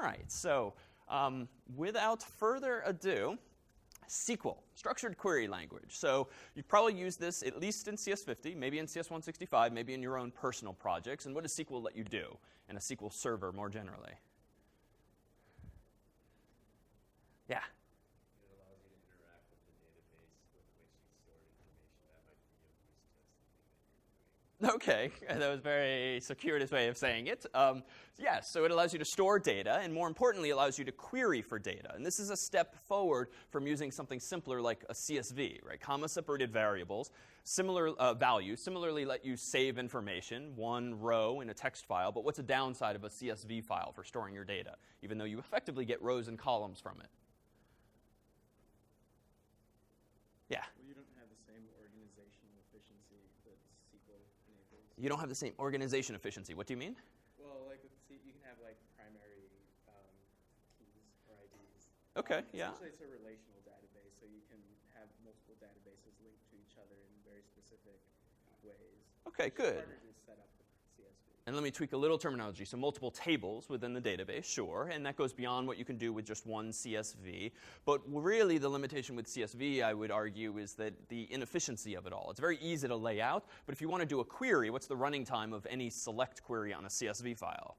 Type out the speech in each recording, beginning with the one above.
right, so without further ado, SQL, structured query language. So you've probably used this at least in CS50, maybe in CS165, maybe in your own personal projects. And what does SQL let you do in a SQL server more generally? Yeah. It allows you to interact with the database with which you store information that might be of use to something that you're doing. OK, that was a very circuitous way of saying it. Yes, so it allows you to store data, and more importantly, allows you to query for data. And this is a step forward from using something simpler like a CSV, right? Comma-separated variables, similar values, similarly let you save information, one row in a text file. But what's a downside of a CSV file for storing your data, even though you effectively get rows and columns from it? Yeah. Well, you don't have the same organizational efficiency that SQL enables. You don't have the same organization efficiency. What do you mean? Well, like with C, you can have like primary keys or IDs. OK, yeah. Essentially, it's a relational database, so you can have multiple databases linked to each other in very specific ways. OK, It's good. harder to set up with CSV. And let me tweak a little terminology. So multiple tables within the database, sure. And that goes beyond what you can do with just one CSV. But really, the limitation with CSV, I would argue, is that the inefficiency of it all. It's very easy to lay out. But if you want to do a query, what's the running time of any select query on a CSV file?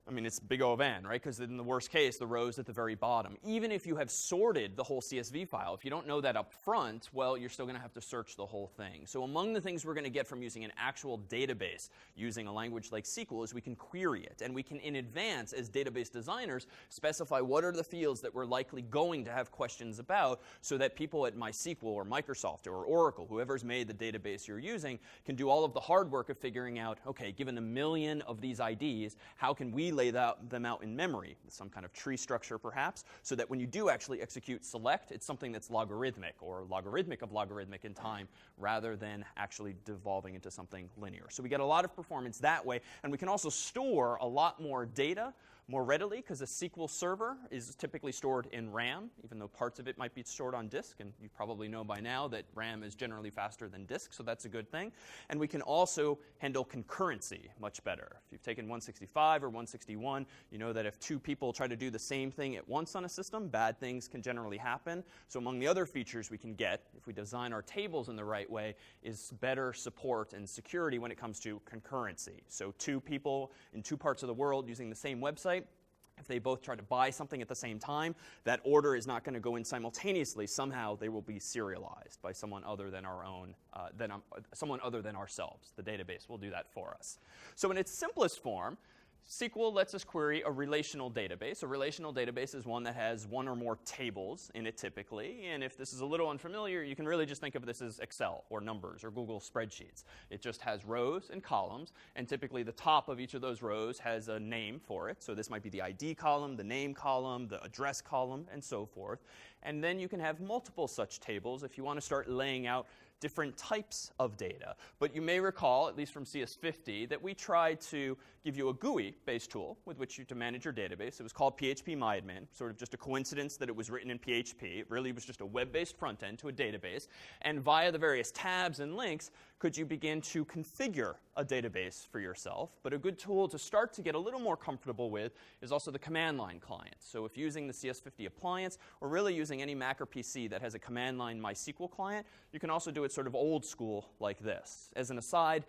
I mean, it's big O of n, right? Because in the worst case, the row's at the very bottom. Even if you have sorted the whole CSV file, if you don't know that up front, well, you're still going to have to search the whole thing. So among the things we're going to get from using an actual database, using a language like SQL, is we can query it. And we can, in advance, as database designers, specify what are the fields that we're likely going to have questions about, so that people at MySQL or Microsoft or Oracle, whoever's made the database you're using, can do all of the hard work of figuring out, OK, given a million of these IDs, how can we lay them out in memory with some kind of tree structure, perhaps, so that when you do actually execute select, it's something that's logarithmic or logarithmic of logarithmic in time, rather than actually devolving into something linear. So we get a lot of performance that way. And we can also store a lot more data more readily, because a SQL server is typically stored in RAM, even though parts of it might be stored on disk. And you probably know by now that RAM is generally faster than disk, so that's a good thing. And we can also handle concurrency much better. If you've taken 165 or 161, you know that if two people try to do the same thing at once on a system, bad things can generally happen. So among the other features we can get, if we design our tables in the right way, is better support and security when it comes to concurrency. So two people in two parts of the world using the same website, if they both try to buy something at the same time, that order is not going to go in simultaneously. Somehow they will be serialized by someone other than our own, someone other than ourselves. The database will do that for us. So in its simplest form, SQL lets us query a relational database. A relational database is one that has one or more tables in it typically. And if this is a little unfamiliar, you can really just think of this as Excel or numbers or Google spreadsheets. It just has rows and columns. And typically the top of each of those rows has a name for it. So this might be the ID column, the name column, the address column, and so forth. And then you can have multiple such tables if you want to start laying out different types of data. But you may recall, at least from CS50, that we tried to give you a GUI-based tool with which to manage your database. It was called PHP-MyAdmin, sort of just a coincidence that it was written in PHP. It really was just a web-based front end to a database. And via the various tabs and links, could you begin to configure a database for yourself. But a good tool to start to get a little more comfortable with is also the command line client. So if using the CS50 appliance, or really using any Mac or PC that has a command line MySQL client, you can also do it sort of old school like this. As an aside,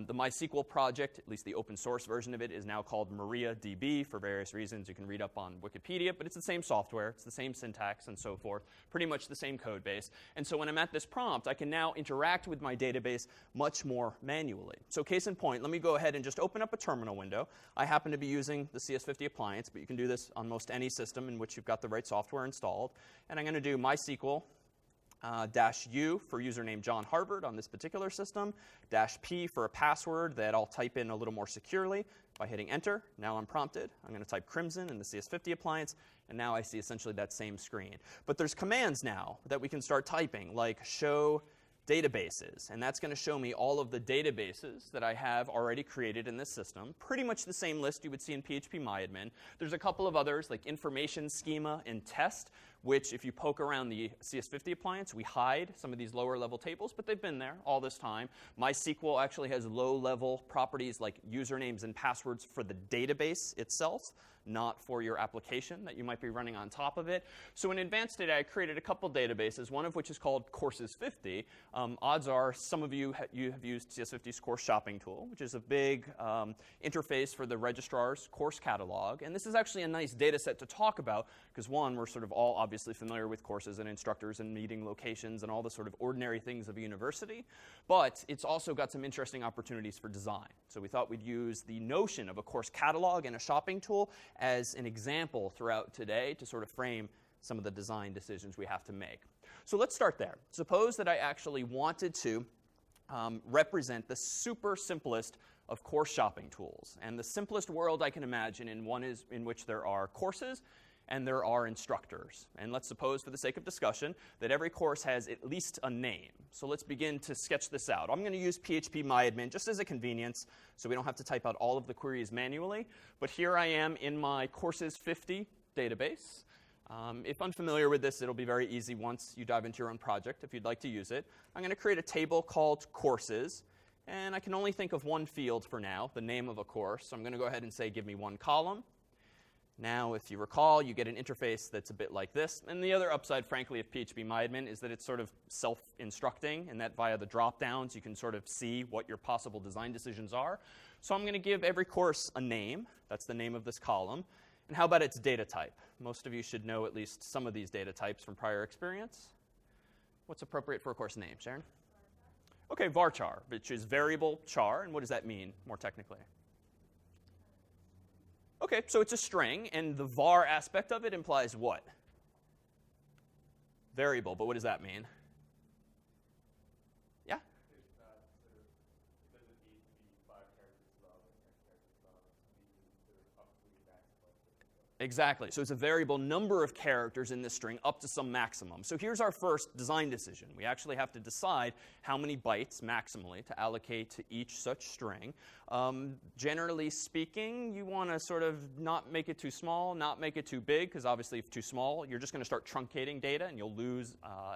the MySQL project, at least the open source version of it, is now called MariaDB for various reasons. You can read up on Wikipedia, but it's the same software. It's the same syntax and so forth. Pretty much the same code base. And so when I'm at this prompt, I can now interact with my database much more manually. So case in point, let me go ahead and just open up a terminal window. I happen to be using the CS50 appliance, but you can do this on most any system in which you've got the right software installed. And I'm going to do MySQL -u for username John Harvard on this particular system, -p for a password that I'll type in a little more securely by hitting enter. Now I'm prompted. I'm going to type Crimson in the CS50 appliance, and now I see essentially that same screen. But there's commands now that we can start typing, like show databases. And that's going to show me all of the databases that I have already created in this system. Pretty much the same list you would see in PHP-MyAdmin. There's a couple of others, like information schema and test, which if you poke around the CS50 appliance, we hide some of these lower level tables, but they've been there all this time. MySQL actually has low level properties like usernames and passwords for the database itself, not for your application that you might be running on top of it. So in advanced data, I created a couple databases, one of which is called Courses 50. Odds are some of you have used CS50's course shopping tool, which is a big interface for the registrar's course catalog. And this is actually a nice data set to talk about because, one, we're sort of all obviously familiar with courses and instructors and meeting locations and all the sort of ordinary things of a university. But it's also got some interesting opportunities for design. So we thought we'd use the notion of a course catalog and a shopping tool as an example throughout today to sort of frame some of the design decisions we have to make. So let's start there. Suppose that I actually wanted to represent the super simplest of course shopping tools. And the simplest world I can imagine in one is in which there are courses and there are instructors. And let's suppose, for the sake of discussion, that every course has at least a name. So let's begin to sketch this out. I'm going to use PHP myadmin just as a convenience, so we don't have to type out all of the queries manually. But here I am in my Courses 50 database. If unfamiliar with this, it'll be very easy once you dive into your own project if you'd like to use it. I'm going to create a table called Courses. And I can only think of one field for now, the name of a course. So I'm going to go ahead and say, give me one column. Now, if you recall, you get an interface that's a bit like this. And the other upside, frankly, of PHP myadmin is that it's sort of self-instructing, and that via the drop-downs, you can sort of see what your possible design decisions are. So I'm going to give every course a name. That's the name of this column. And how about its data type? Most of you should know at least some of these data types from prior experience. What's appropriate for a course name, Sharon? OK, varchar, which is variable char. And what does that mean, more technically? OK, so it's a string, and the var aspect of it implies what? Variable, but what does that mean? Yeah? It doesn't need to be 5 characters long or 10 characters long. These are up to the maximum. Exactly. So it's a variable number of characters in this string up to some maximum. So here's our first design decision. We actually have to decide how many bytes maximally to allocate to each such string. Generally speaking, you want to sort of not make it too small, not make it too big, because obviously if too small, you're just going to start truncating data and you'll lose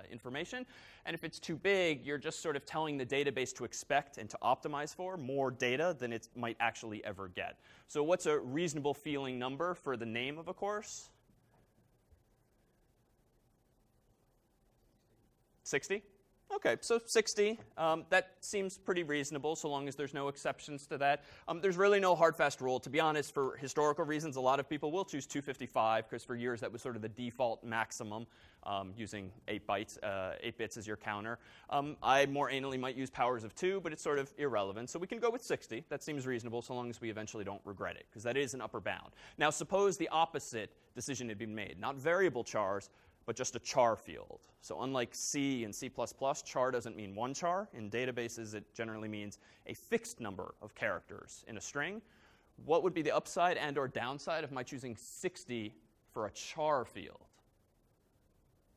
information. And if it's too big, you're just sort of telling the database to expect and to optimize for more data than it might actually ever get. So what's a reasonable feeling number for the name of a course? 60? OK, so 60. That seems pretty reasonable so long as there's no exceptions to that. There's really no hard, fast rule. To be honest, for historical reasons, a lot of people will choose 255, because for years that was sort of the default maximum, using 8 bits as your counter. I more anally might use powers of 2, but it's sort of irrelevant. So we can go with 60. That seems reasonable so long as we eventually don't regret it, because that is an upper bound. Now, suppose the opposite decision had been made. Not variable chars, but just a char field. So unlike C and C++, char doesn't mean one char. In databases, it generally means a fixed number of characters in a string. What would be the upside and or downside of my choosing 60 for a char field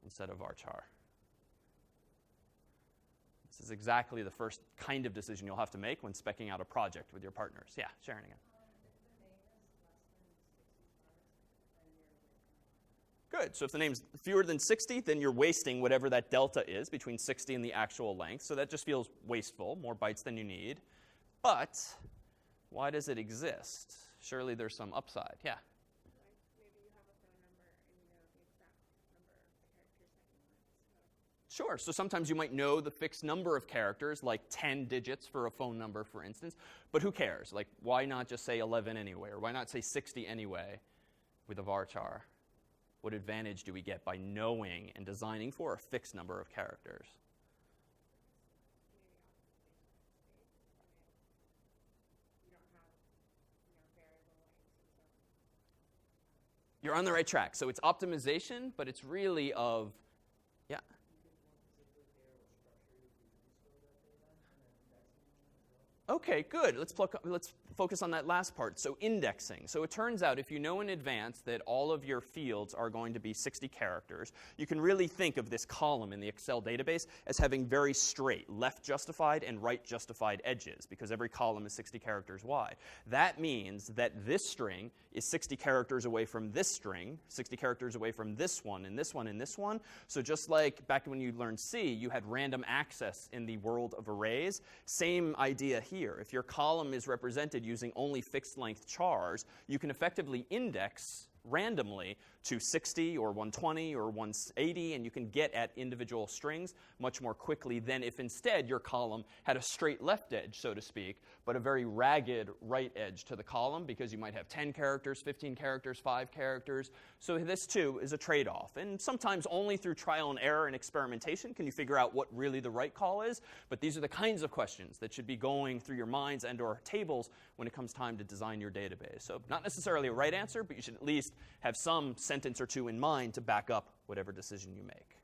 instead of varchar? This is exactly the first kind of decision you'll have to make when speccing out a project with your partners. Yeah, Sharon again. Good. So if the name's fewer than 60, then you're wasting whatever that delta is between 60 and the actual length. So that just feels wasteful, more bytes than you need. But why does it exist? Surely there's some upside. Yeah? Maybe you have a phone number and you know the exact number of characters that you want. Sure. So sometimes you might know the fixed number of characters, like 10 digits for a phone number, for instance. But who cares? Like, why not just say 11 anyway? Or why not say 60 anyway with a varchar? What advantage do we get by knowing and designing for a fixed number of characters? You're on the right track. So it's optimization, but it's really of, yeah. OK, good. Let's focus on that last part. So indexing. So it turns out if you know in advance that all of your fields are going to be 60 characters, you can really think of this column in the Excel database as having very straight left justified and right justified edges, because every column is 60 characters wide. That means that this string is 60 characters away from this string, 60 characters away from this one, and this one, and this one. So just like back when you learned C, you had random access in the world of arrays, same idea here. here. If your column is represented using only fixed length chars, you can effectively index randomly to 60 or 120 or 180, and you can get at individual strings much more quickly than if instead your column had a straight left edge, so to speak, but a very ragged right edge to the column, because you might have 10 characters, 15 characters, 5 characters. So this too is a trade-off. And sometimes only through trial and error and experimentation can you figure out what really the right call is. But these are the kinds of questions that should be going through your minds and or tables when it comes time to design your database. So not necessarily a right answer, but you should at least have some sentence or two in mind to back up whatever decision you make.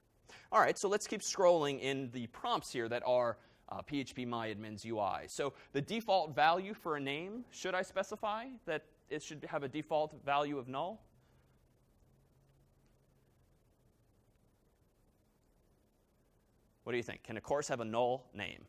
All right, so let's keep scrolling in the prompts here that are PHP MyAdmin's UI. So the default value for a name, should I specify that it should have a default value of null? What do you think? Can a course have a null name?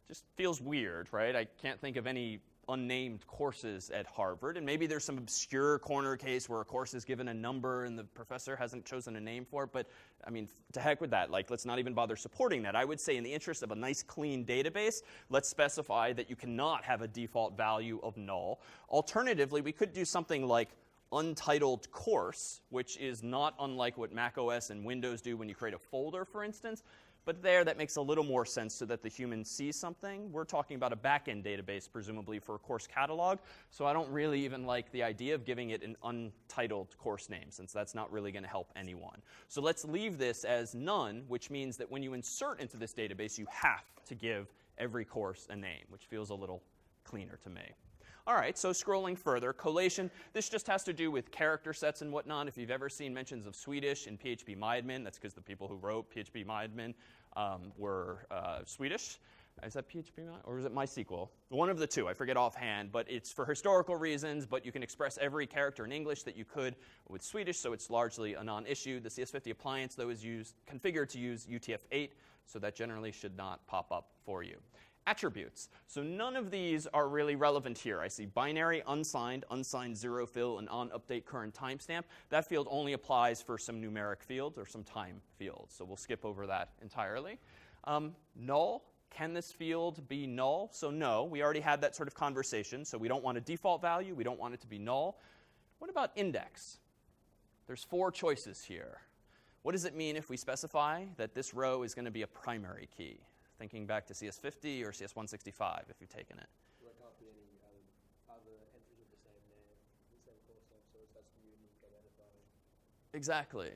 Just feels weird, right? I can't think of any unnamed courses at Harvard, and maybe there's some obscure corner case where a course is given a number and the professor hasn't chosen a name for it, but I mean, to heck with that. Like, let's not even bother supporting that. I would say in the interest of a nice clean database, let's specify that you cannot have a default value of null. Alternatively, we could do something like untitled course, which is not unlike what Mac OS and Windows do when you create a folder, for instance. But there, that makes a little more sense so that the human sees something. We're talking about a back-end database, presumably, for a course catalog. So I don't really even like the idea of giving it an untitled course name, since that's not really going to help anyone. So let's leave this as none, which means that when you insert into this database, you have to give every course a name, which feels a little cleaner to me. All right, so scrolling further, collation. This just has to do with character sets and whatnot. If you've ever seen mentions of Swedish in PHP MyAdmin, that's because the people who wrote PHP MyAdmin were Swedish. Is that PHP My, or is it MySQL? One of the two, I forget offhand, but it's for historical reasons, but you can express every character in English that you could with Swedish, so it's largely a non-issue. The CS50 appliance, though, is configured to use UTF-8, so that generally should not pop up for you. Attributes. So none of these are really relevant here. I see binary, unsigned, unsigned zero fill, and on update current timestamp. That field only applies for some numeric fields or some time fields. So we'll skip over that entirely. Null. Can this field be null? So no, we already had that sort of conversation. So we don't want a default value. We don't want it to be null. What about index? There's 4 choices here. What does it mean if we specify that this row is going to be a primary key? Thinking back to CS50 or CS165, if you've taken it. So there can't be any other entries of the same name, the same course name, so it has to be unique identifier. Exactly.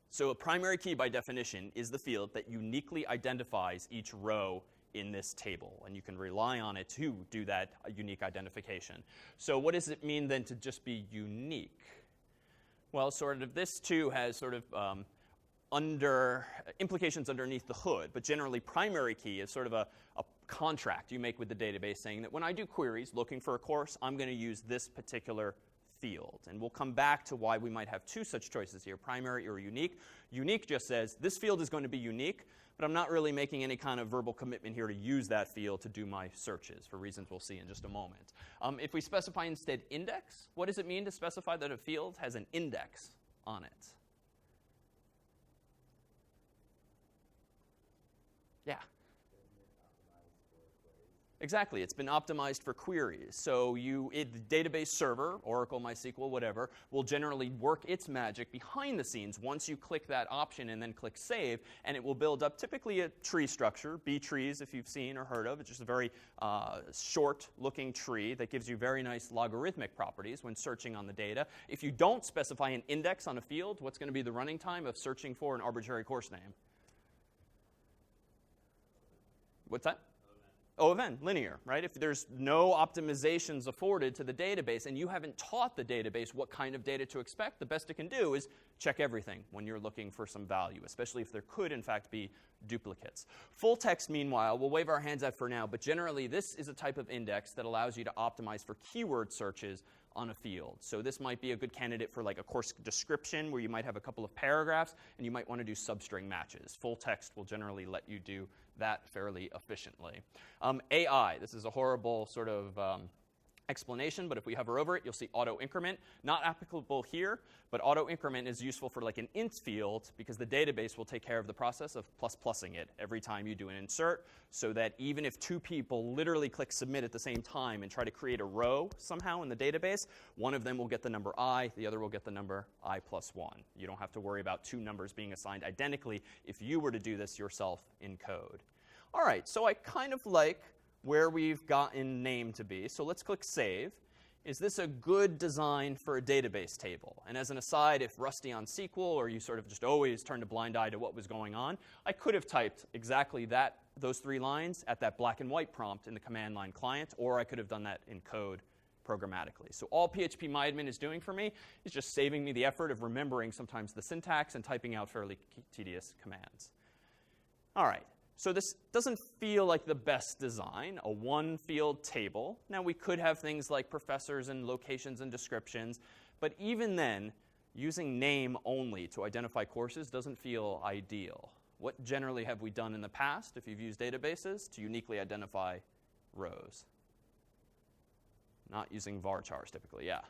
So a primary key, by definition, is the field that uniquely identifies each row in this table, and you can rely on it to do that unique identification. So what does it mean then to just be unique? Well, sort of this too has sort of implications underneath the hood, but generally primary key is sort of a contract you make with the database saying that when I do queries looking for a course, I'm going to use this particular field. And we'll come back to why we might have 2 such choices here, primary or unique. Unique just says this field is going to be unique, but I'm not really making any kind of verbal commitment here to use that field to do my searches for reasons we'll see in just a moment. If we specify instead index, what does it mean to specify that a field has an index on it? Yeah. Exactly. It's been optimized for queries. So the database server, Oracle, MySQL, whatever, will generally work its magic behind the scenes once you click that option and then click Save, and it will build up typically a tree structure, B trees if you've seen or heard of. It's just a very short-looking tree that gives you very nice logarithmic properties when searching on the data. If you don't specify an index on a field, what's going to be the running time of searching for an arbitrary course name? What's that? O(n), linear, right? If there's no optimizations afforded to the database and you haven't taught the database what kind of data to expect, the best it can do is check everything when you're looking for some value, especially if there could, in fact, be duplicates. Full text, meanwhile, we'll wave our hands out for now, but generally this is a type of index that allows you to optimize for keyword searches on a field. So this might be a good candidate for like a course description where you might have a couple of paragraphs and you might want to do substring matches. Full text will generally let you do that fairly efficiently. AI, this is a horrible sort of explanation, but if we hover over it, you'll see auto increment. Not applicable here, but auto increment is useful for like an int field because the database will take care of the process of plussing it every time you do an insert, so that even if two people literally click submit at the same time and try to create a row somehow in the database, one of them will get the number I, the other will get the number I plus 1. You don't have to worry about two numbers being assigned identically if you were to do this yourself in code. All right, so I kind of like where we've gotten name to be. So let's click Save. Is this a good design for a database table? And as an aside, if rusty on SQL or you sort of just always turned a blind eye to what was going on, I could have typed exactly those 3 lines at that black and white prompt in the command line client, or I could have done that in code programmatically. So all PHP-MyAdmin is doing for me is just saving me the effort of remembering sometimes the syntax and typing out fairly tedious commands. All right. So this doesn't feel like the best design, a one-field table. Now, we could have things like professors and locations and descriptions, but even then, using name only to identify courses doesn't feel ideal. What generally have we done in the past, if you've used databases, to uniquely identify rows? Not using varchars typically, yeah.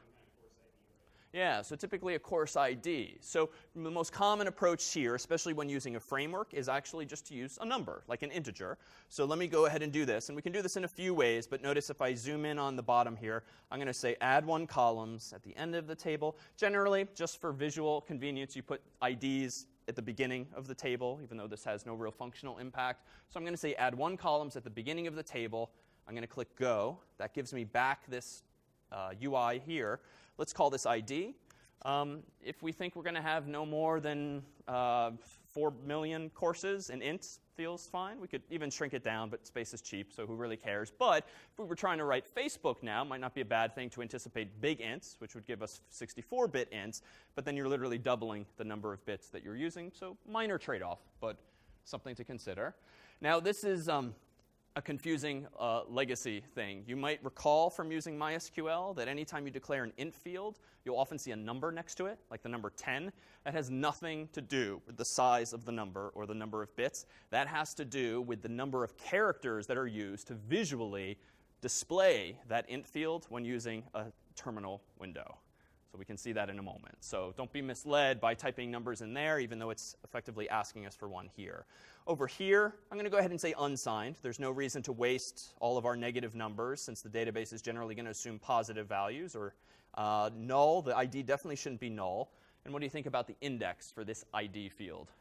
Yeah, so typically a course ID. So the most common approach here, especially when using a framework, is actually just to use a number, like an integer. So let me go ahead and do this. And we can do this in a few ways, but notice if I zoom in on the bottom here, I'm going to say add 1 columns at the end of the table. Generally, just for visual convenience, you put IDs at the beginning of the table, even though this has no real functional impact. So I'm going to say add 1 columns at the beginning of the table. I'm going to click Go. That gives me back this UI here. Let's call this ID. If we think we're going to have no more than 4 million courses, an int feels fine. We could even shrink it down, but space is cheap, so who really cares? But if we were trying to write Facebook now, it might not be a bad thing to anticipate big ints, which would give us 64-bit ints, but then you're literally doubling the number of bits that you're using. So minor trade-off, but something to consider. Now, this is a confusing legacy thing. You might recall from using MySQL that anytime you declare an int field, you'll often see a number next to it, like the number 10. That has nothing to do with the size of the number or the number of bits. That has to do with the number of characters that are used to visually display that int field when using a terminal window. So we can see that in a moment. So don't be misled by typing numbers in there, even though it's effectively asking us for one here. Over here, I'm going to go ahead and say unsigned. There's no reason to waste all of our negative numbers since the database is generally going to assume positive values, or null. The ID definitely shouldn't be null. And what do you think about the index for this ID field?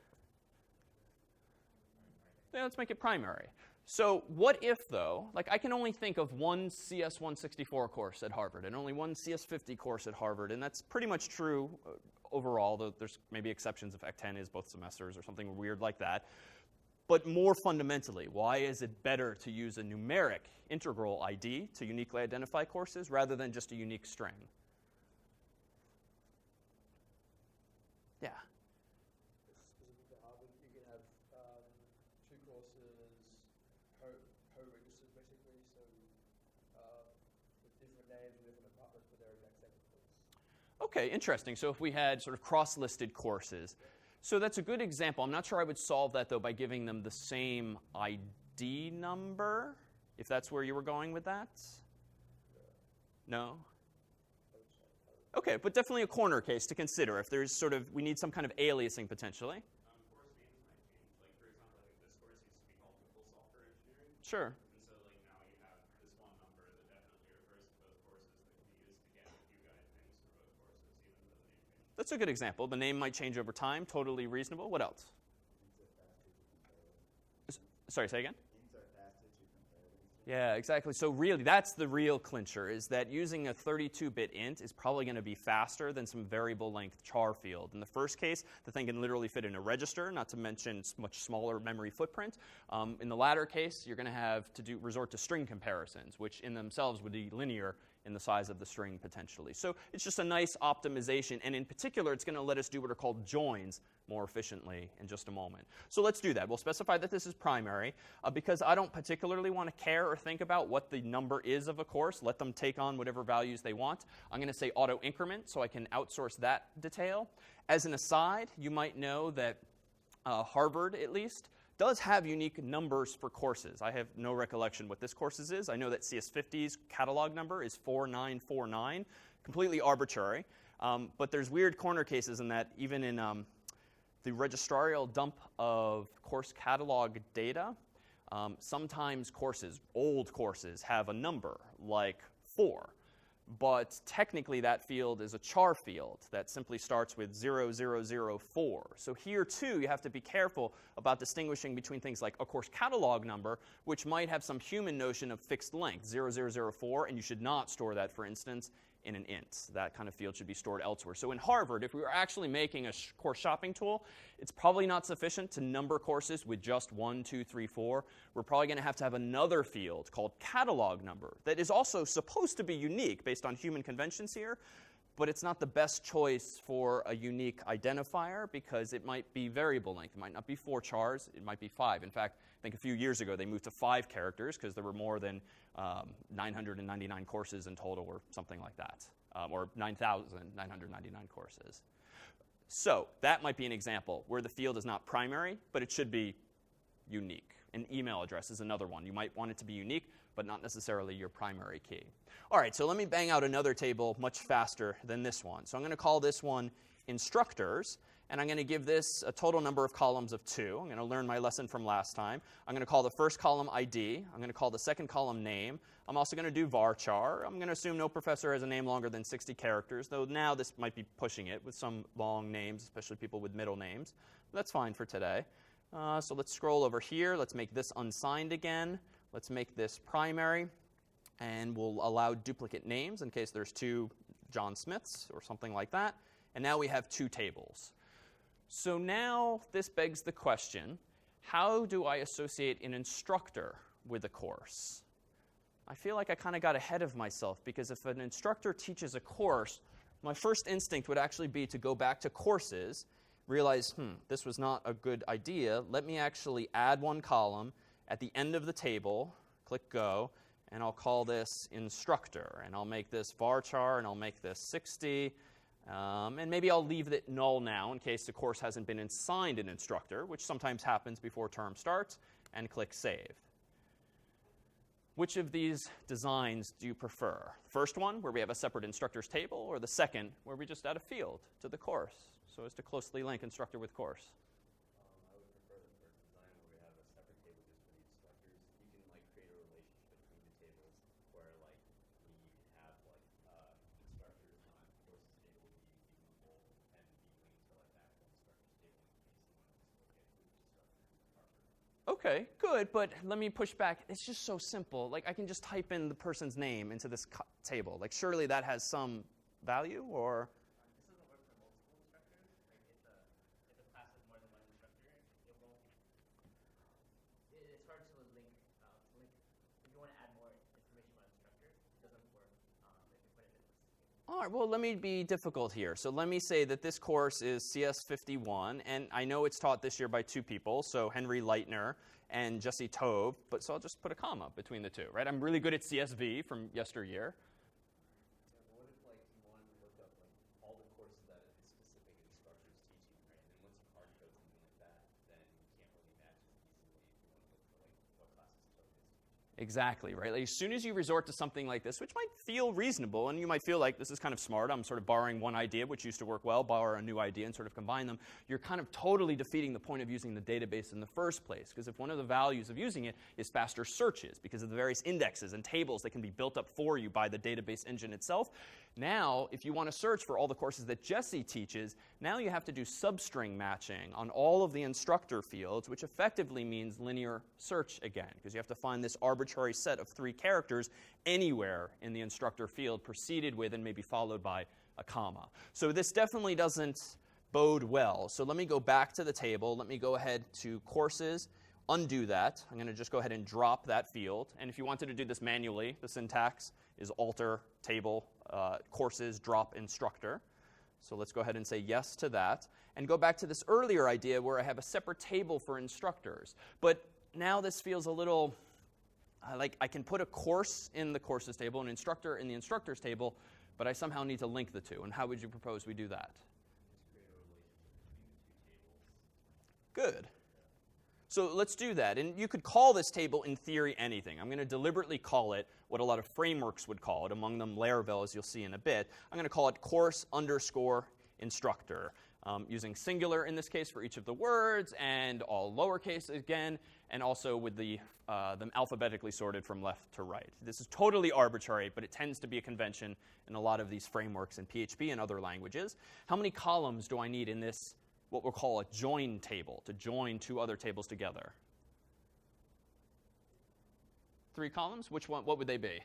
Yeah, let's make it primary. So what if, though, like I can only think of one CS164 course at Harvard and only one CS50 course at Harvard, and that's pretty much true overall, though there's maybe exceptions if Ec10 is both semesters or something weird like that. But more fundamentally, why is it better to use a numeric integral ID to uniquely identify courses rather than just a unique string? Yeah. Specifically at Harvard, you can have 2 courses co-registered basically, so with different names and different departments, but they're exact same course. OK, interesting. So if we had sort of cross-listed courses. So that's a good example. I'm not sure I would solve that, though, by giving them the same ID number, if that's where you were going with that. No? OK, but definitely a corner case to consider if there's sort of, we need some kind of aliasing potentially. Course names might change. Like, for example, I think this course used to be called Google Software Engineering. Sure. And so, like, now you have this one number that definitely refers to both courses that can be used again if you guys names for both courses, even though the name changes. That's a good example. The name might change over time. Totally reasonable. What else? Sorry, say again? Yeah, exactly. So really, that's the real clincher, is that using a 32-bit int is probably going to be faster than some variable length char field. In the first case, the thing can literally fit in a register, not to mention much smaller memory footprint. In the latter case, you're going to have to resort to string comparisons, which in themselves would be linear in the size of the string potentially. So it's just a nice optimization, and in particular, it's going to let us do what are called joins more efficiently in just a moment. So let's do that. We'll specify that this is primary. Because I don't particularly want to care or think about what the number is of a course, let them take on whatever values they want. I'm going to say auto increment so I can outsource that detail. As an aside, you might know that Harvard, at least, does have unique numbers for courses. I have no recollection what this course's is. I know that CS50's catalog number is 4949, completely arbitrary. But there's weird corner cases in that even in the registrarial dump of course catalog data, sometimes courses, old courses, have a number like 4. But technically that field is a char field that simply starts with 0004. So here too you have to be careful about distinguishing between things like a course catalog number, which might have some human notion of fixed length, 0004, and you should not store that, for instance, in an int. That kind of field should be stored elsewhere. So in Harvard, if we were actually making a course shopping tool, it's probably not sufficient to number courses with just 1, 2, 3, 4. We're probably going to have another field called catalog number that is also supposed to be unique based on human conventions here, but it's not the best choice for a unique identifier because it might be variable length. It might not be 4 chars. It might be 5. In fact, I think a few years ago they moved to 5 characters because there were more than 999 courses in total or something like that, or 9,999 courses. So that might be an example where the field is not primary, but it should be unique. An email address is another one. You might want it to be unique, but not necessarily your primary key. All right, so let me bang out another table much faster than this one. So I'm going to call this one instructors, and I'm going to give this a total number of columns of 2. I'm going to learn my lesson from last time. I'm going to call the first column ID. I'm going to call the second column name. I'm also going to do varchar. I'm going to assume no professor has a name longer than 60 characters, though now this might be pushing it with some long names, especially people with middle names. But that's fine for today. So let's scroll over here. Let's make this unsigned again. Let's make this primary. And we'll allow duplicate names in case there's 2 John Smiths or something like that. And now we have 2 tables. So now this begs the question, how do I associate an instructor with a course? I feel like I kind of got ahead of myself because if an instructor teaches a course, my first instinct would actually be to go back to courses, realize, this was not a good idea. Let me actually add 1 column at the end of the table, click go, and I'll call this instructor. And I'll make this varchar, and I'll make this 60. And maybe I'll leave it null now in case the course hasn't been assigned an instructor, which sometimes happens before term starts, and click Save. Which of these designs do you prefer? First one, where we have a separate instructors table, or the second, where we just add a field to the course so as to closely link instructor with course? I would prefer the first design where we have a separate table just for the instructors. You can create a relationship between the tables where we have instructors on courses table be viewable and be linked to the actual instructors table in case you want to just look at which instructors in Harvard. Okay, good, but let me push back. It's just so simple. I can just type in the person's name into this table. Surely that has some value, or? This doesn't work for multiple instructors. If a class has more than 1 instructor, it won't. It's hard to link. If you want to add more information about instructor, it doesn't work if you put it in this. All right, well, let me be difficult here. So let me say that this course is CS51, and I know it's taught this year by 2 people, so Henry Leitner and Jesse Tove, but so I'll just put a comma between the 2, right? I'm really good at CSV from yesteryear. Yeah, but what if you wanted to look up all the courses that a specific instructor is teaching, right? And then once you hard code something like that, then you can't really match as easily if you want to look for what classes took is teaching. Exactly, right? As soon as you resort to something like this, which might feel reasonable, and you might feel like this is kind of smart, I'm sort of borrowing one idea, which used to work well, borrow a new idea and sort of combine them, you're kind of totally defeating the point of using the database in the first place. Because if one of the values of using it is faster searches, because of the various indexes and tables that can be built up for you by the database engine itself, now if you want to search for all the courses that Jesse teaches, now you have to do substring matching on all of the instructor fields, which effectively means linear search again, because you have to find this arbitrary set of 3 characters anywhere in the instructor field, preceded with and maybe followed by a comma. So this definitely doesn't bode well. So let me go back to the table. Let me go ahead to courses, undo that. I'm going to just go ahead and drop that field. And if you wanted to do this manually, the syntax is alter table courses drop instructor. So let's go ahead and say yes to that. And go back to this earlier idea where I have a separate table for instructors. But now this feels a little like I can put a course in the courses table, an instructor in the instructors table, but I somehow need to link the 2. And how would you propose we do that? Just create a relationship between the 2 tables. Good. So let's do that. And you could call this table, in theory, anything. I'm going to deliberately call it what a lot of frameworks would call it, among them Laravel, as you'll see in a bit. I'm going to call it course underscore instructor, using singular in this case for each of the words, and all lowercase again, and also with them alphabetically sorted from left to right. This is totally arbitrary, but it tends to be a convention in a lot of these frameworks in PHP and other languages. How many columns do I need in this, what we'll call a join table, to join two other tables together? 3 columns? Which one? What would they be?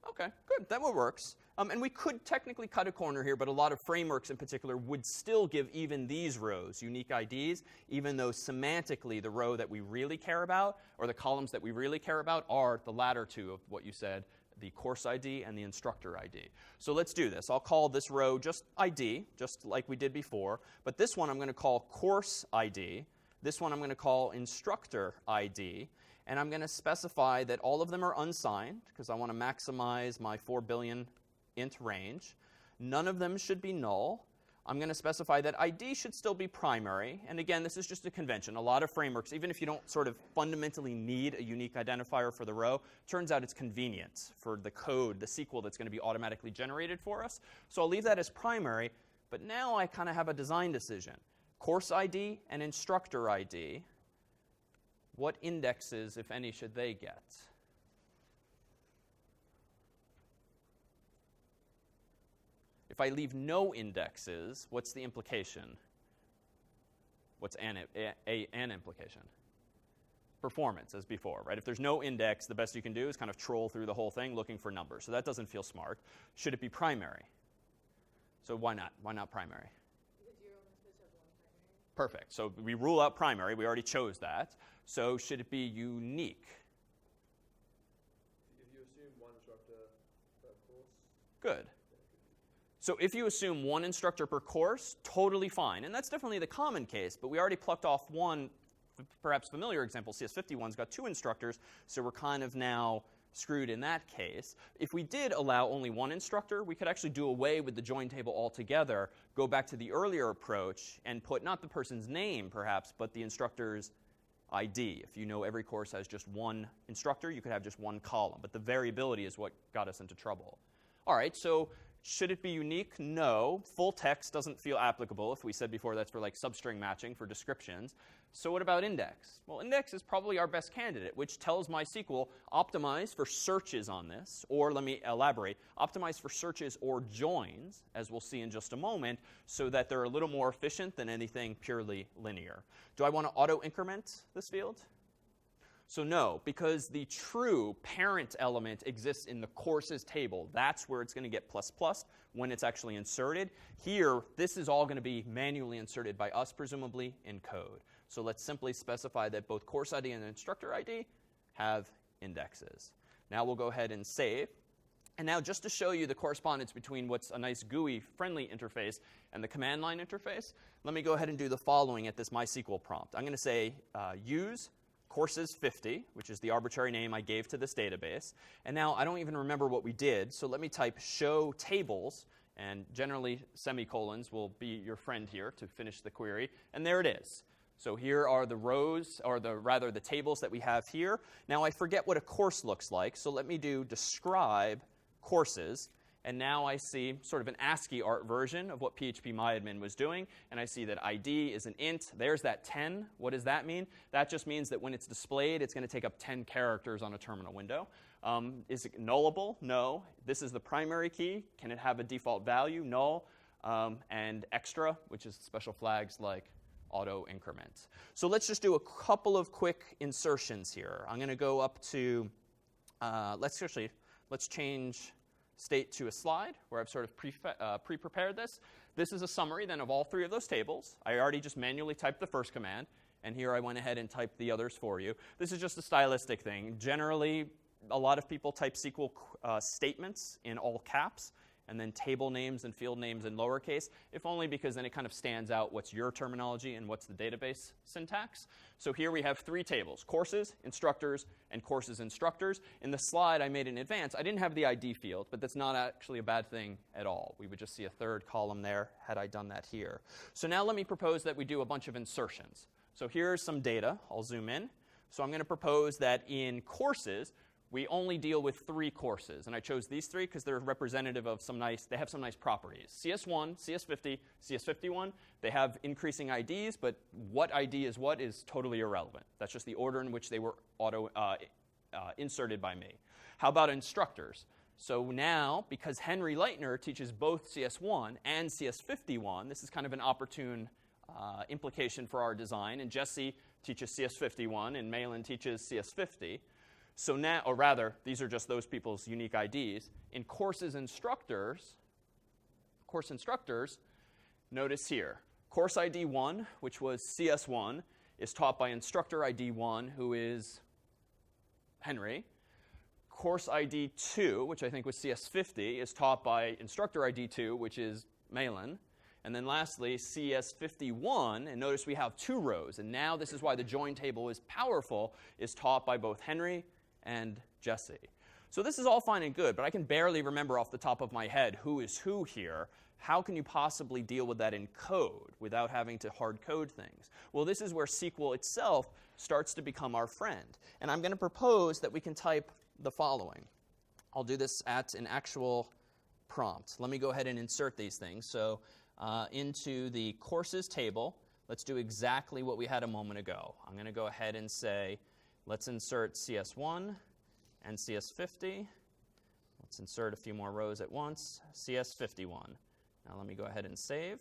Okay, good. That one works. And we could technically cut a corner here, but a lot of frameworks in particular would still give even these rows unique IDs, even though semantically the row that we really care about, or the columns that we really care about, are the latter two of what you said, the course ID and the instructor ID. So let's do this. I'll call this row just ID, just like we did before. But this one I'm going to call course ID. This one I'm going to call instructor ID. And I'm going to specify that all of them are unsigned, because I want to maximize my 4 billion int range. None of them should be null. I'm going to specify that ID should still be primary. And again, this is just a convention. A lot of frameworks, even if you don't sort of fundamentally need a unique identifier for the row, turns out it's convenient for the code, the SQL that's going to be automatically generated for us. So I'll leave that as primary. But now I kind of have a design decision. Course ID and instructor ID. What indexes, if any, should they get? If I leave no indexes, what's the implication? What's an implication? Performance, as before, right? If there's no index, the best you can do is kind of troll through the whole thing looking for numbers. So that doesn't feel smart. Should it be primary? So why not? Why not primary? Because you're only supposed to have one primary. Perfect. So we rule out primary. We already chose that. So should it be unique? If you assume one instructor per course. Good. So if you assume one instructor per course, totally fine. And that's definitely the common case, but we already plucked off one perhaps familiar example. CS51's got 2 instructors, so we're kind of now screwed in that case. If we did allow only one instructor, we could actually do away with the join table altogether, go back to the earlier approach, and put not the person's name, perhaps, but the instructor's ID. If you know every course has just one instructor, you could have just one column. But the variability is what got us into trouble. All right, so should it be unique? No. Full text doesn't feel applicable. If we said before, that's for like substring matching for descriptions. So what about index? Well, index is probably our best candidate, which tells MySQL optimize for searches on this, or let me elaborate, optimize for searches or joins, as we'll see in just a moment, so that they're a little more efficient than anything purely linear. Do I want to auto-increment this field? So no, because the true parent element exists in the courses table. That's where it's going to get ++ when it's actually inserted. Here, this is all going to be manually inserted by us, presumably, in code. So let's simply specify that both course ID and instructor ID have indexes. Now we'll go ahead and save. And now just to show you the correspondence between what's a nice GUI-friendly interface and the command line interface, let me go ahead and do the following at this MySQL prompt. I'm going to say use courses 50, which is the arbitrary name I gave to this database. And now I don't even remember what we did, so let me type show tables, and generally semicolons will be your friend here to finish the query. And there it is. So here are the rows, or rather the tables that we have here. Now I forget what a course looks like, so let me do describe courses. And now I see sort of an ASCII art version of what phpMyAdmin was doing. And I see that ID is an int. There's that 10. What does that mean? That just means that when it's displayed, it's going to take up 10 characters on a terminal window. Is it nullable? No. This is the primary key. Can it have a default value? Null. And extra, which is special flags like auto increment. So let's just do a couple of quick insertions here. I'm going to go up to, let's change state to a slide where I've sort of pre-prepared this. This is a summary then of all 3 of those tables. I already just manually typed the first command, and here I went ahead and typed the others for you. This is just a stylistic thing. Generally, a lot of people type SQL statements in all caps, and then table names and field names in lowercase, if only because then it kind of stands out what's your terminology and what's the database syntax. So here we have 3 tables: courses, instructors, and courses instructors. In the slide I made in advance, I didn't have the ID field, but that's not actually a bad thing at all. We would just see a 3rd column there had I done that here. So now let me propose that we do a bunch of insertions. So here's some data. I'll zoom in. So I'm going to propose that in courses, we only deal with 3 courses. And I chose these 3 because they're representative of they have some nice properties. CS1, CS50, CS51, they have increasing IDs, but what ID is what is totally irrelevant. That's just the order in which they were inserted by me. How about instructors? So now, because Henry Leitner teaches both CS1 and CS51, this is kind of an opportune implication for our design. And Jesse teaches CS51, and Malan teaches CS50. So now, or rather, these are just those people's unique IDs. In course instructors, notice here, course ID 1, which was CS1, is taught by instructor ID 1, who is Henry. Course ID 2, which I think was CS50, is taught by instructor ID 2, which is Malan. And then lastly, CS51, and notice we have 2 rows. And now this is why the join table is powerful, is taught by both Henry and Jesse. So this is all fine and good, but I can barely remember off the top of my head who is who here. How can you possibly deal with that in code without having to hard code things? Well, this is where SQL itself starts to become our friend. And I'm going to propose that we can type the following. I'll do this at an actual prompt. Let me go ahead and insert these things. So into the courses table, let's do exactly what we had a moment ago. I'm going to go ahead and say, let's insert CS1 and CS50. Let's insert a few more rows at once. CS51. Now let me go ahead and save.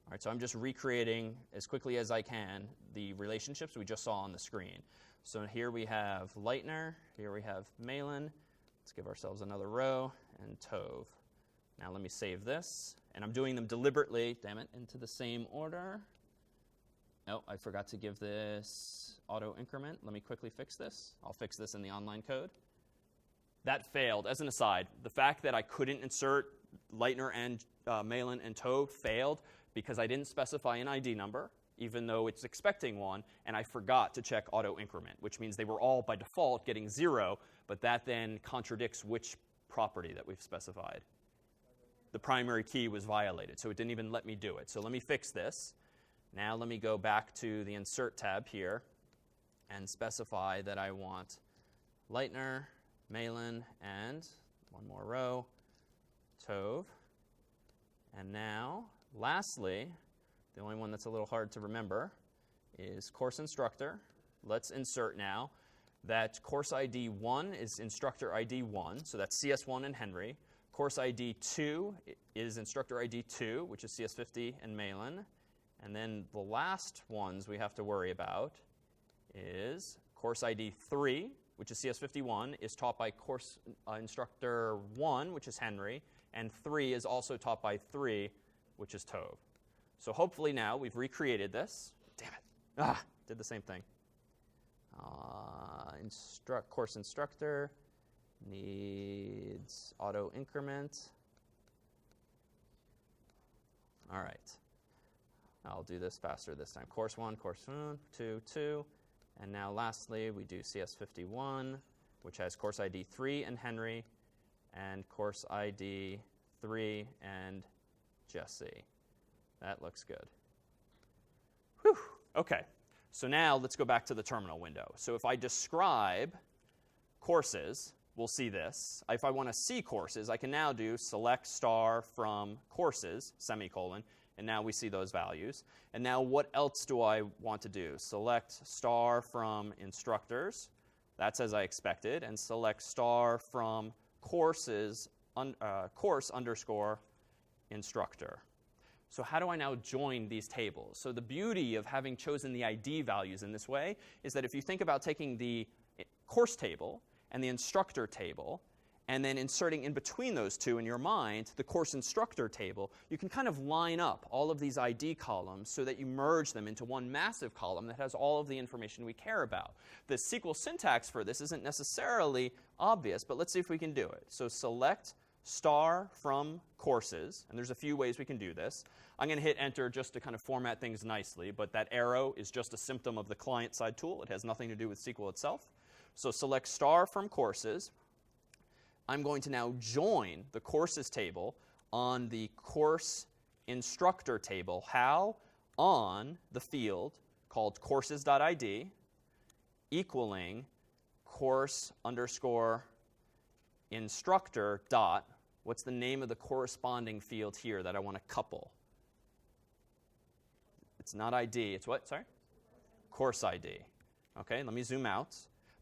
All right, so I'm just recreating as quickly as I can the relationships we just saw on the screen. So here we have Leitner. Here we have Malan. Let's give ourselves another row, and Tove. Now let me save this. And I'm doing them deliberately, damn it, into the same order. No, I forgot to give this auto increment. Let me quickly fix this. I'll fix this in the online code. That failed. As an aside, the fact that I couldn't insert Leitner and Malan and Tove failed because I didn't specify an ID number, even though it's expecting one, and I forgot to check auto increment, which means they were all by default getting 0, but that then contradicts which property that we've specified. The primary key was violated, so it didn't even let me do it. So let me fix this. Now let me go back to the Insert tab here and specify that I want Leitner, Malan, and one more row, Tove. And now, lastly, the only one that's a little hard to remember is course instructor. Let's insert now that course ID 1 is instructor ID 1, so that's CS1 and Henry. Course ID 2 is instructor ID 2, which is CS50 and Malan. And then the last ones we have to worry about is course ID 3, which is CS51, is taught by course instructor 1, which is Henry, and 3 is also taught by 3, which is Tove. So hopefully now we've recreated this. Damn it. Did the same thing. Course instructor needs auto increment. All right. I'll do this faster this time. Course 1, course 2, 2. And now lastly, we do CS51, which has course ID 3 and Henry, and course ID 3 and Jesse. That looks good. Whew. OK. So now let's go back to the terminal window. So if I describe courses, we'll see this. If I want to see courses, I can now do select star from courses, semicolon, and now we see those values. And now what else do I want to do? Select star from instructors. That's as I expected. And select star from courses, course underscore instructor. So how do I now join these tables? So the beauty of having chosen the ID values in this way is that if you think about taking the course table and the instructor table and then inserting in between those two in your mind the course instructor table, you can kind of line up all of these ID columns so that you merge them into one massive column that has all of the information we care about. The SQL syntax for this isn't necessarily obvious, but let's see if we can do it. So select star from courses, and there's a few ways we can do this. I'm going to hit enter just to kind of format things nicely, but that arrow is just a symptom of the client-side tool. It has nothing to do with SQL itself. So select star from courses. I'm going to now join the courses table on the course instructor table. How? On the field called courses.id equaling course underscore instructor dot, what's the name of the corresponding field here that I want to couple? It's not ID, it's what, sorry? Course ID. Okay, let me zoom out.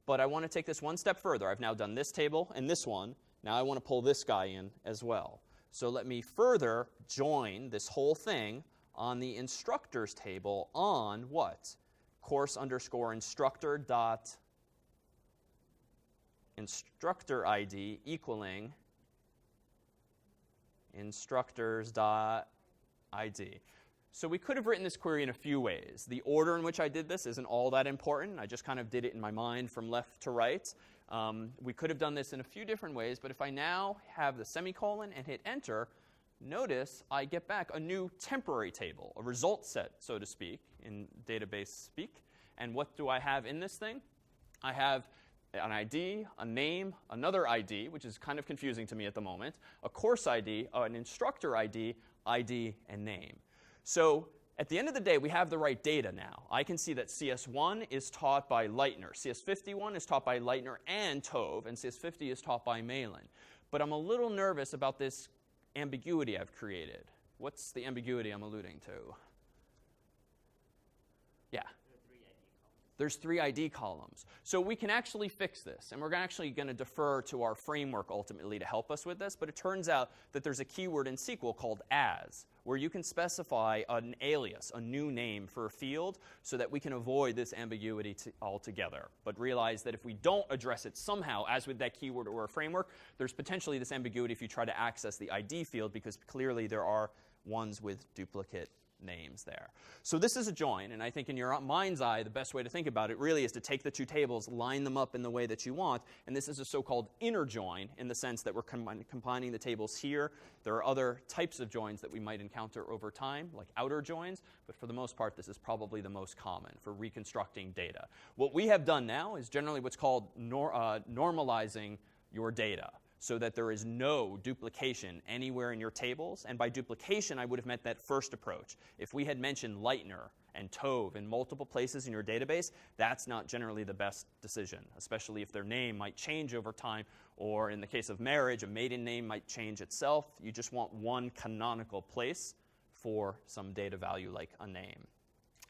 But I want to take this one step further. I've now done this table and this one. Now I want to pull this guy in as well. So let me further join this whole thing on the instructors table on what? Course underscore instructor dot instructor ID equaling instructors dot ID. So we could have written this query in a few ways. The order in which I did this isn't all that important. I just kind of did it in my mind from left to right. We could have done this in a few different ways, but if I now have the semicolon and hit enter, notice I get back a new temporary table, a result set, so to speak, in database speak. And what do I have in this thing? I have an ID, a name, another ID, which is kind of confusing to me at the moment, a course ID, an instructor ID, ID, and name. So at the end of the day, we have the right data now. I can see that CS1 is taught by Leitner, CS51 is taught by Leitner and Tove, and CS50 is taught by Malan. But I'm a little nervous about this ambiguity I've created. What's the ambiguity I'm alluding to? Yeah. There's 3 ID columns. So we can actually fix this, and we're actually going to defer to our framework ultimately to help us with this, but it turns out that there's a keyword in SQL called as, where you can specify an alias, a new name for a field, so that we can avoid this ambiguity altogether. But realize that if we don't address it somehow, as with that keyword or a framework, there's potentially this ambiguity if you try to access the ID field, because clearly there are ones with duplicate names there. So this is a join, and I think in your mind's eye, the best way to think about it really is to take the two tables, line them up in the way that you want, and this is a so-called inner join in the sense that we're combining the tables here. There are other types of joins that we might encounter over time, like outer joins, but for the most part, this is probably the most common for reconstructing data. What we have done now is generally what's called normalizing your data, so that there is no duplication anywhere in your tables. And by duplication, I would have meant that first approach. If we had mentioned Leitner and Tove in multiple places in your database, that's not generally the best decision, especially if their name might change over time, or in the case of marriage, a maiden name might change itself. You just want one canonical place for some data value like a name.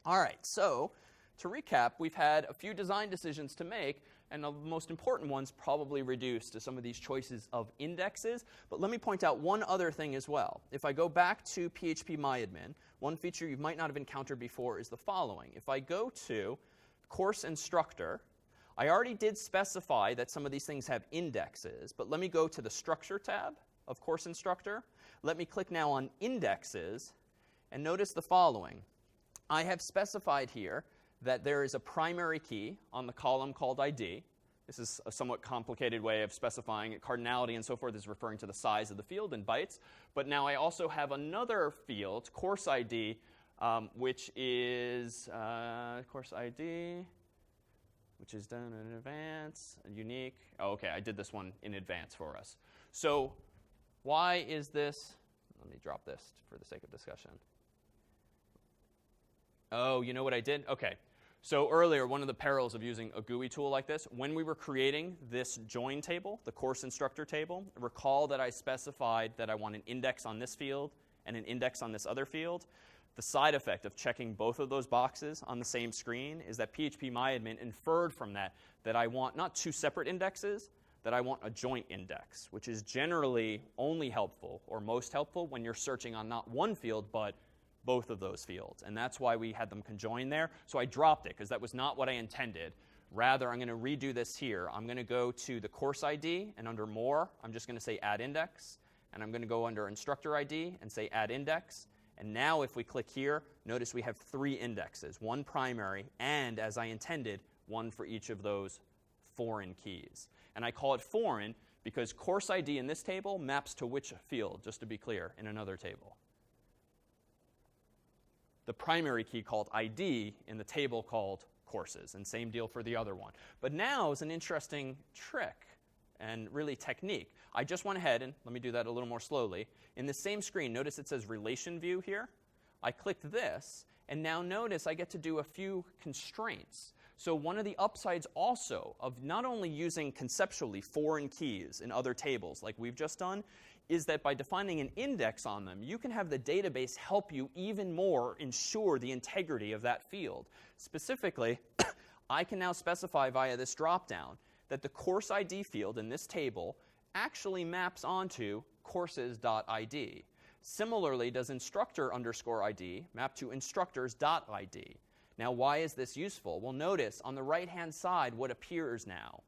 All right, so to recap, we've had a few design decisions to make, and the most important ones probably reduced to some of these choices of indexes. But let me point out one other thing as well. If I go back to PHP MyAdmin, one feature you might not have encountered before is the following. If I go to Course Instructor, I already did specify that some of these things have indexes, but let me go to the Structure tab of Course Instructor. Let me click now on Indexes, and notice the following. I have specified here that there is a primary key on the column called ID. This is a somewhat complicated way of specifying it. Cardinality and so forth is referring to the size of the field in bytes. But now I also have another field, course ID, which is course ID, which is done in advance, unique. Oh, OK, I did this one in advance for us. So why is this? Let me drop this for the sake of discussion. Oh, you know what I did? OK. So earlier, one of the perils of using a GUI tool like this, when we were creating this join table, the course instructor table, recall that I specified that I want an index on this field and an index on this other field. The side effect of checking both of those boxes on the same screen is that PHP MyAdmin inferred from that I want not two separate indexes, that I want a joint index, which is generally only helpful or most helpful when you're searching on not one field, but both of those fields. And that's why we had them conjoined there. So I dropped it because that was not what I intended. Rather, I'm going to redo this here. I'm going to go to the course ID, and under More, I'm just going to say Add Index. And I'm going to go under Instructor ID and say Add Index. And now if we click here, notice we have 3 indexes, one primary, and as I intended, one for each of those foreign keys. And I call it foreign because course ID in this table maps to which field, just to be clear, in another table? The primary key called ID in the table called courses, and same deal for the other one. But now is an interesting trick and really technique. I just went ahead and, let me do that a little more slowly. In the same screen, notice it says relation view here. I clicked this, and now notice I get to do a few constraints. So one of the upsides also of not only using conceptually foreign keys in other tables like we've just done, is that by defining an index on them, you can have the database help you even more ensure the integrity of that field. Specifically, I can now specify via this dropdown that the course ID field in this table actually maps onto courses.id. Similarly, does instructor_ID map to instructors.id? Now, why is this useful? Well, notice on the right-hand side what appears now.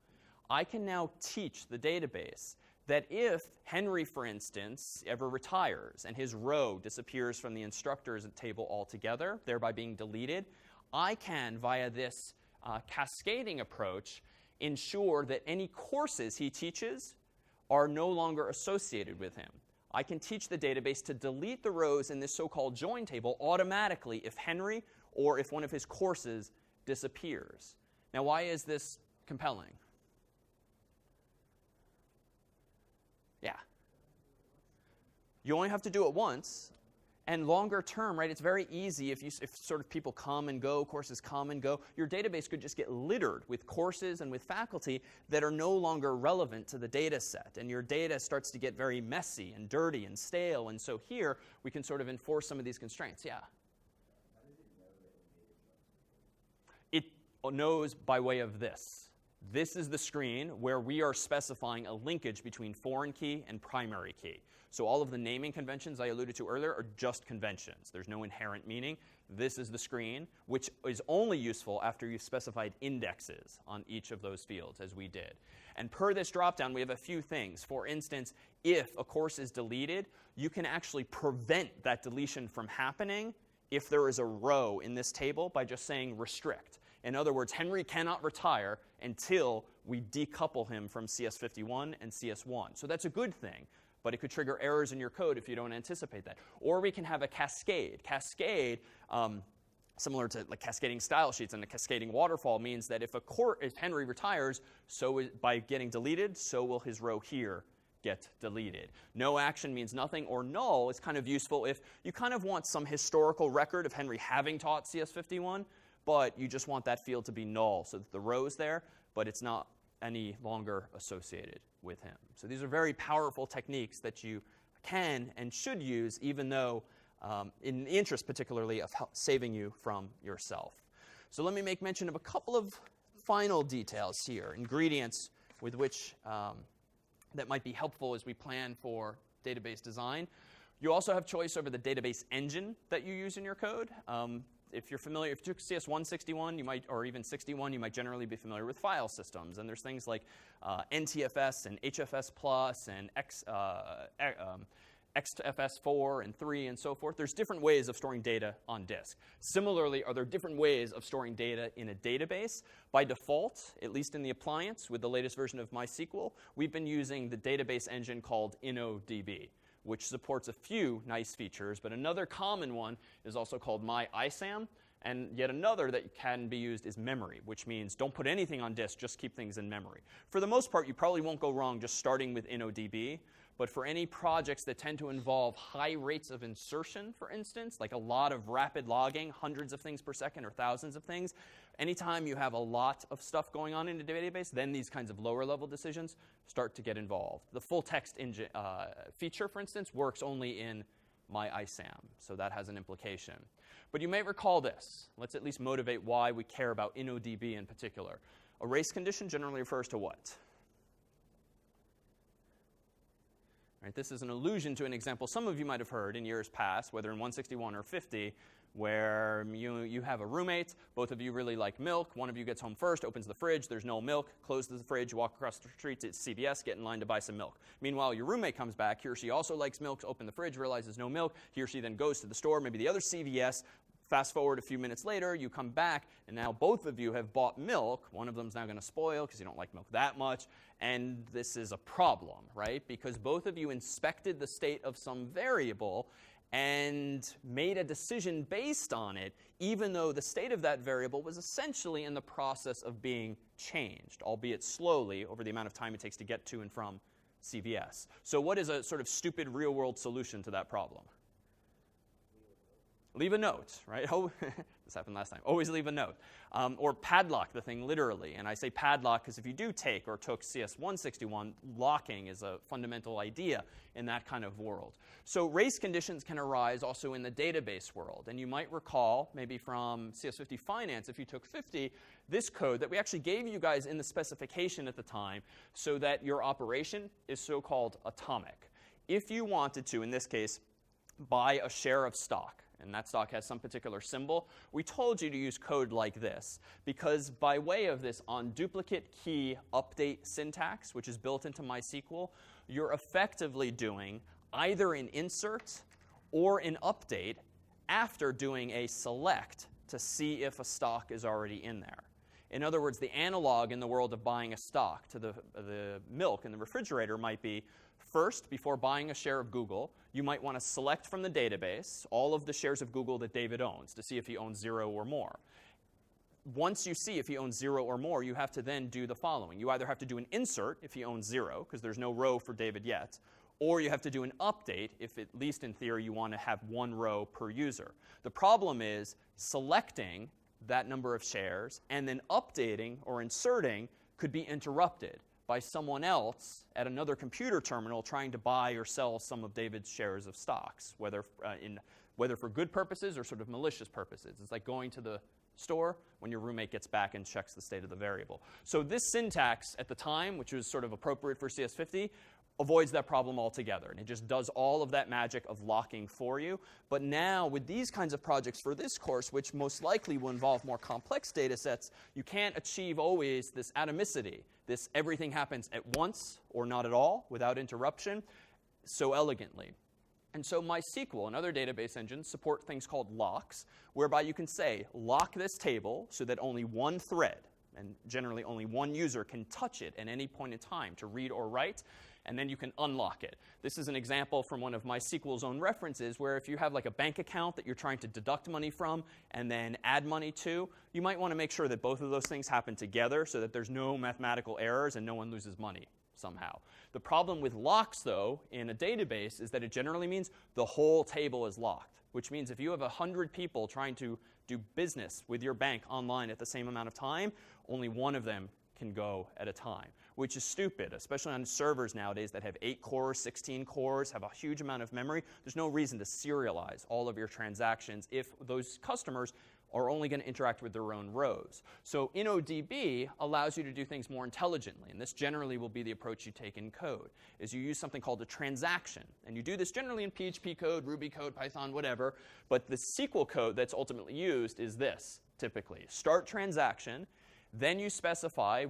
I can now teach the database that if Henry, for instance, ever retires and his row disappears from the instructors table altogether, thereby being deleted, I can, via this cascading approach, ensure that any courses he teaches are no longer associated with him. I can teach the database to delete the rows in this so-called join table automatically if Henry or if one of his courses disappears. Now, why is this compelling? Yeah. You only have to do it once. And longer term, right, it's very easy if sort of people come and go, courses come and go, your database could just get littered with courses and with faculty that are no longer relevant to the data set. And your data starts to get very messy and dirty and stale. And so here, we can sort of enforce some of these constraints. Yeah? It knows by way of this. This is the screen where we are specifying a linkage between foreign key and primary key. So all of the naming conventions I alluded to earlier are just conventions. There's no inherent meaning. This is the screen, which is only useful after you've specified indexes on each of those fields, as we did. And per this dropdown, we have a few things. For instance, if a course is deleted, you can actually prevent that deletion from happening if there is a row in this table by just saying restrict. In other words, Henry cannot retire until we decouple him from CS51 and CS1. So that's a good thing, but it could trigger errors in your code if you don't anticipate that. Or we can have a cascade. Cascade, similar to like cascading style sheets and a cascading waterfall, means that if Henry retires, by getting deleted, so will his row here get deleted. No action means nothing, or null is kind of useful if you kind of want some historical record of Henry having taught CS51, but you just want that field to be null so that the row's there, but it's not any longer associated with him. So these are very powerful techniques that you can and should use, even though in the interest particularly of saving you from yourself. So let me make mention of a couple of final details here, ingredients with which that might be helpful as we plan for database design. You also have choice over the database engine that you use in your code. If you're familiar, if you took CS161, or even 61, you might generally be familiar with file systems. And there's things like NTFS and HFS Plus and XFS4 and 3 and so forth. There's different ways of storing data on disk. Similarly, are there different ways of storing data in a database? By default, at least in the appliance with the latest version of MySQL, we've been using the database engine called InnoDB, which supports a few nice features, but another common one is also called MyISAM, and yet another that can be used is memory, which means don't put anything on disk, just keep things in memory. For the most part, you probably won't go wrong just starting with InnoDB, but for any projects that tend to involve high rates of insertion, for instance, like a lot of rapid logging, hundreds of things per second or thousands of things, anytime you have a lot of stuff going on in a database, then these kinds of lower level decisions start to get involved. The full text feature, for instance, works only in MyISAM, so that has an implication. But you may recall this. Let's at least motivate why we care about InnoDB in particular. A race condition generally refers to what? Right, this is an allusion to an example some of you might have heard in years past, whether in 161 or 50, where you have a roommate, both of you really like milk, one of you gets home first, opens the fridge, there's no milk, closes the fridge, walk across the street to CVS, get in line to buy some milk. Meanwhile, your roommate comes back, he or she also likes milk, open the fridge, realizes no milk, he or she then goes to the store, maybe the other CVS, fast forward a few minutes later, you come back, and now both of you have bought milk. One of them's now going to spoil because you don't like milk that much, and this is a problem, right? Because both of you inspected the state of some variable and made a decision based on it, even though the state of that variable was essentially in the process of being changed, albeit slowly over the amount of time it takes to get to and from CVS. So what is a sort of stupid real-world solution to that problem? Leave a note, right? Oh, this happened last time. Always leave a note. Or padlock the thing literally. And I say padlock because if you do take or took CS164, locking is a fundamental idea in that kind of world. So race conditions can arise also in the database world. And you might recall, maybe from CS50 Finance, if you took 50, this code that we actually gave you guys in the specification at the time so that your operation is so-called atomic. If you wanted to, in this case, buy a share of stock, and that stock has some particular symbol, we told you to use code like this because by way of this on duplicate key update syntax, which is built into MySQL, you're effectively doing either an insert or an update after doing a select to see if a stock is already in there. In other words, the analog in the world of buying a stock to the milk in the refrigerator might be, first, before buying a share of Google, you might want to select from the database all of the shares of Google that David owns to see if he owns 0 or more. Once you see if he owns 0 or more, you have to then do the following. You either have to do an insert if he owns 0, because there's no row for David yet, or you have to do an update if, at least in theory, you want to have 1 row per user. The problem is selecting that number of shares and then updating or inserting could be interrupted by someone else at another computer terminal trying to buy or sell some of David's shares of stocks, whether for good purposes or sort of malicious purposes. It's like going to the store when your roommate gets back and checks the state of the variable. So this syntax at the time, which was sort of appropriate for CS50, avoids that problem altogether. And it just does all of that magic of locking for you. But now with these kinds of projects for this course, which most likely will involve more complex data sets, you can't achieve always this atomicity, this everything happens at once or not at all without interruption so elegantly. And so MySQL and other database engines support things called locks, whereby you can say, lock this table so that only one thread, and generally only one user, can touch it at any point in time to read or write, and then you can unlock it. This is an example from one of MySQL's own references where if you have like a bank account that you're trying to deduct money from and then add money to, you might want to make sure that both of those things happen together so that there's no mathematical errors and no one loses money somehow. The problem with locks, though, in a database is that it generally means the whole table is locked, which means if you have 100 people trying to do business with your bank online at the same amount of time, only one of them can go at a time, which is stupid, especially on servers nowadays that have 8 cores, 16 cores, have a huge amount of memory. There's no reason to serialize all of your transactions if those customers are only going to interact with their own rows. So InnoDB allows you to do things more intelligently, and this generally will be the approach you take in code, is you use something called a transaction. And you do this generally in PHP code, Ruby code, Python, whatever, but the SQL code that's ultimately used is this, typically. Start transaction, then you specify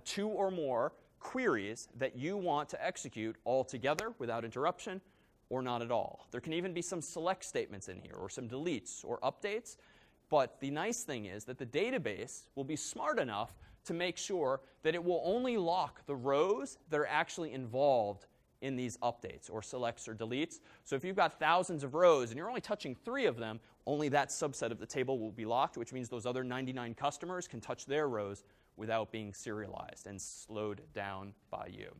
2 or more queries that you want to execute all together without interruption or not at all. There can even be some select statements in here or some deletes or updates. But the nice thing is that the database will be smart enough to make sure that it will only lock the rows that are actually involved in these updates or selects or deletes. So if you've got thousands of rows and you're only touching 3 of them, only that subset of the table will be locked, which means those other 99 customers can touch their rows without being serialized and slowed down by you.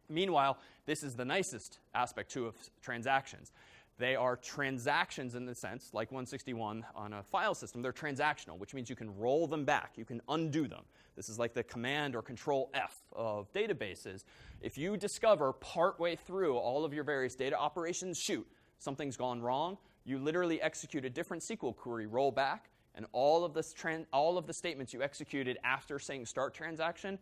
Meanwhile, this is the nicest aspect, too, of transactions. They are transactions in the sense, like 161 on a file system, they're transactional, which means you can roll them back. You can undo them. This is like the command or control F of databases. If you discover partway through all of your various data operations, shoot, something's gone wrong, you literally execute a different SQL query, roll back, and all of the statements you executed after saying start transaction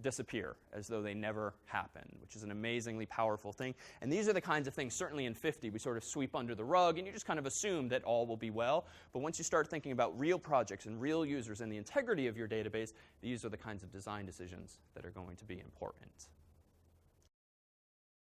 disappear as though they never happened, which is an amazingly powerful thing. And these are the kinds of things, certainly in 50, we sort of sweep under the rug, and you just kind of assume that all will be well. But once you start thinking about real projects and real users and the integrity of your database, these are the kinds of design decisions that are going to be important.